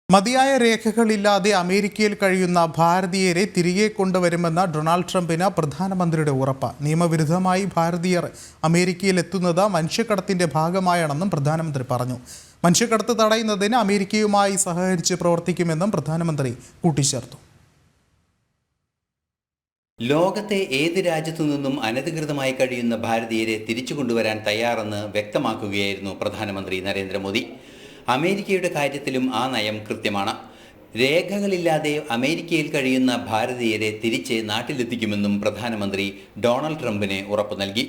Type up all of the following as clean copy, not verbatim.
മതിയായ രേഖകളില്ലാതെ അമേരിക്കയിൽ കഴിയുന്ന ഭാരതീയരെ തിരികെ കൊണ്ടുവരുമെന്ന ഡൊണാൾഡ് ട്രംപിന് പ്രധാനമന്ത്രിയുടെ ഉറപ്പ്. നിയമവിരുദ്ധമായി ഭാരതീയർ അമേരിക്കയിൽ എത്തുന്നത് മനുഷ്യക്കടത്തിന്റെ ഭാഗമായാണെന്നും പ്രധാനമന്ത്രി പറഞ്ഞു. മനുഷ്യക്കടത്ത് തടയുന്നതിന് അമേരിക്കയുമായി സഹകരിച്ച് പ്രവർത്തിക്കുമെന്നും പ്രധാനമന്ത്രി കൂട്ടിച്ചേർത്തു. ലോകത്തെ ഏത് രാജ്യത്തു നിന്നും അനധികൃതമായി കഴിയുന്ന ഭാരതീയരെ തിരിച്ചു കൊണ്ടുവരാൻ തയ്യാറെന്ന് വ്യക്തമാക്കുകയായിരുന്നു പ്രധാനമന്ത്രി നരേന്ദ്രമോദി. അമേരിക്കയുടെ കാര്യത്തിലും ആ നയം കൃത്യമാണ്. രേഖകളില്ലാതെ അമേരിക്കയിൽ കഴിയുന്ന ഭാരതീയരെ തിരിച്ച് നാട്ടിലെത്തിക്കുമെന്നും പ്രധാനമന്ത്രി ഡൊണാൾഡ് ട്രംപിന് ഉറപ്പു നൽകി.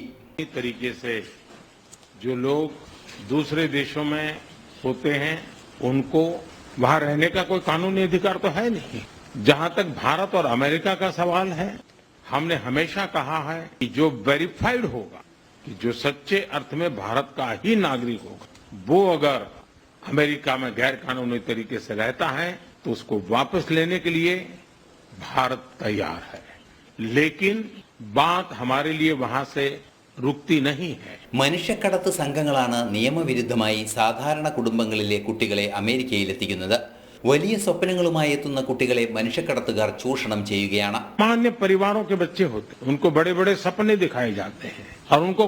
जो लोग दूसरे देशों में होते हैं उनको वहां रहने का कोई कानूनी अधिकार तो है नहीं। जहां तक भारत और अमेरिका का सवाल है, हमने हमेशा कहा है कि जो वेरीफाइड होगा, कि जो सच्चे अर्थ में भारत का ही नागरिक होगा, वो अगर अमेरिका में गैर कानूनी तरीके से रहता है तो उसको वापस लेने के लिए भारत तैयार है। लेकिन बात हमारे लिए वहां से रुकती नहीं है. മനുഷ്യക്കടത്ത് സംഘങ്ങളാണ് നിയമവിരുദ്ധമായി സാധാരണ കുടുംബങ്ങളിലെ കുട്ടികളെ അമേരിക്കയിൽ എത്തിക്കുന്നത്. വലിയ സ്വപ്നങ്ങളുമായി എത്തുന്ന കുട്ടികളെ മനുഷ്യക്കടത്തുകാർ ചൂഷണം ചെയ്യുകയാണ്. सामान्य परिवारों के बच्चे होते हैं, उनको बड़े बड़े सपने दिखाए जाते हैं और उनको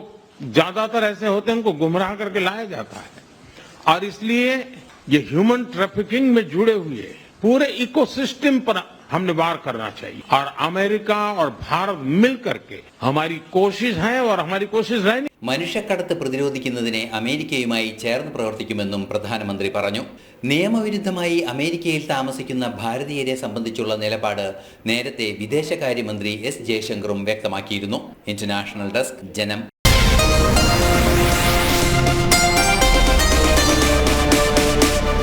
ज्यादातर ऐसे होते हैं उनको गुमराह करके लाया जाता है। और इसलिए ये ह्यूमन ट्रैफिकिंग में जुड़े हुए पूरे इकोसिस्टम पर हमने वार करना चाहिए और अमेरिका और भारत मिल करके हमारी कोशिश है और हमारी कोशिश रहनी. മനുഷ്യക്കടത്ത് പ്രതിരോധിക്കുന്നതിന് അമേരിക്കയുമായി ചേർന്ന് പ്രവർത്തിക്കുമെന്നും പ്രധാനമന്ത്രി പറഞ്ഞു. നിയമവിരുദ്ധമായി അമേരിക്കയിൽ താമസിക്കുന്ന ഭാരതീയരെ സംബന്ധിച്ചുള്ള നിലപാട് നേരത്തെ വിദേശകാര്യമന്ത്രി എസ് ജയശങ്കറും വ്യക്തമാക്കിയിരുന്നു. ഇന്റർനാഷണൽ ഡെസ്ക്, ജനം.